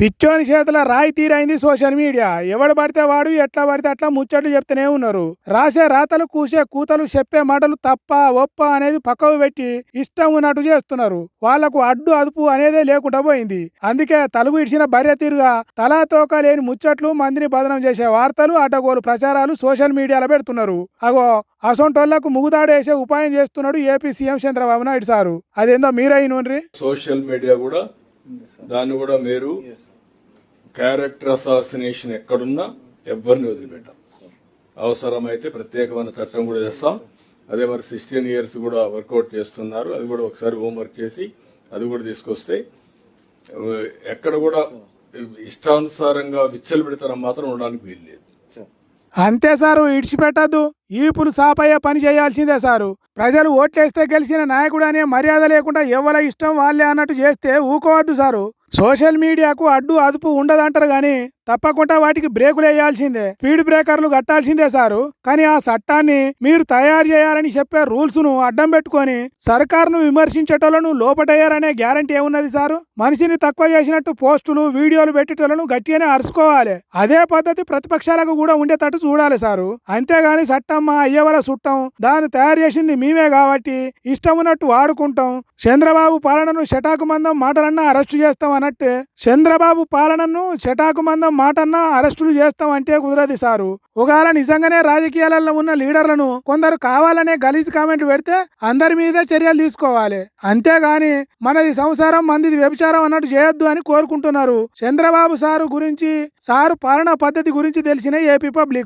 పిచ్చోని చేతుల రాయి తీరైంది social media. ఎవడు పడితే వాడు ఎట్లా పడితే అట్లా ముచ్చట్లు చెప్తూనే ఉన్నారు. రాసే రాతలు కూసే కూతలు చెప్పే మాటలు తప్ప ఒప్ప అనేది పక్కకు పెట్టి ఇష్టం ఉన్నట్టు చేస్తున్నారు. వాళ్లకు అడ్డు అదుపు అనేదే లేకుండా పోయింది. అందుకే తలుగు ఇడిచిన బర్రె తీరుగా తలా తోక లేని ముచ్చట్లు మందిని బదనం చేసే వార్తలు అడ్డగోలు ప్రచారాలు సోషల్ మీడియాలో పెడుతున్నారు. అగో అసొంటోళ్లకు ముగుదాడేసే ఉపాయం చేస్తున్నాడు AP CM Chandrababu Naidu sir. అదేందో మీరైనోన్రి. సోషల్ మీడియా కూడా దాన్ని కూడా మీరు క్యారెక్టర్ అసాసినేషన్ ఎక్కడున్నా ఎవరిని వదిలిపెట్టాం. అవసరమైతే ప్రత్యేకమైన చట్టం కూడా చేస్తాం. అదే మరి 16 years కూడా వర్కౌట్ చేస్తున్నారు. అది కూడా ఒకసారి హోంవర్క్ చేసి అది కూడా తీసుకొస్తే ఎక్కడ కూడా ఇష్టానుసారంగా విచ్చలు పెడతారం మాత్రం ఉండడానికి వీల్లేదు. అంతే సారు, ఇడిచిపెట్టద్దు. ఈపులు సాపయ్యే పని చేయాల్సిందే సారు. ప్రజలు ఓట్లేస్తే గెలిచిన నాయకుడు అనే మర్యాద లేకుండా ఎవరి ఇష్టం వాళ్ళే అన్నట్టు చేస్తే ఊకోవద్దు సారు. సోషల్ మీడియాకు అడ్డు అదుపు ఉండదంటారు గాని తప్పకుండా వాటికి బ్రేకులు వేయాల్సిందే, స్పీడ్ బ్రేకర్లు కట్టాల్సిందే సారు. కానీ ఆ చట్టాన్ని మీరు తయారు చేయాలని చెప్పే రూల్స్ ను అడ్డం పెట్టుకొని సర్కారును విమర్శించేటోళ్లను లోపటయ్యారనే గ్యారంటీ ఏమున్నది సారు? మనిషిని తక్కువ చేసినట్టు పోస్టులు వీడియోలు పెట్టేటోళ్లను గట్టిగానే అరుచుకోవాలి. అదే పద్ధతి ప్రతిపక్షాలకు కూడా ఉండేటట్టు చూడాలి సారు. అంతేగాని చట్టం మా అయ్యవల చుట్టం, దాన్ని తయారు చేసింది మేమే కాబట్టి ఇష్టం ఉన్నట్టు వాడుకుంటాం, చంద్రబాబు పాలనను శటాకు మందం మాటలన్నా అరెస్టు చేస్తాం అన్నట్టే చంద్రబాబు పాలనను శటాకు మందం మాటన్నా అరెస్టులు చేస్తామంటే కుదరదు సారు. ఒకవేళ నిజంగానే రాజకీయాలలో ఉన్న లీడర్లను కొందరు కావాలనే గలీజ్ కామెంట్లు పెడితే అందరి మీదే చర్యలు తీసుకోవాలి. అంతేగాని మనది సంసారం మందిది వ్యభిచారం అన్నట్టు చేయొద్దు అని కోరుకుంటున్నారు. చంద్రబాబు సారు గురించి, సారు పాలనా పద్ధతి గురించి తెలిసిన ఏపీ పబ్లిక్.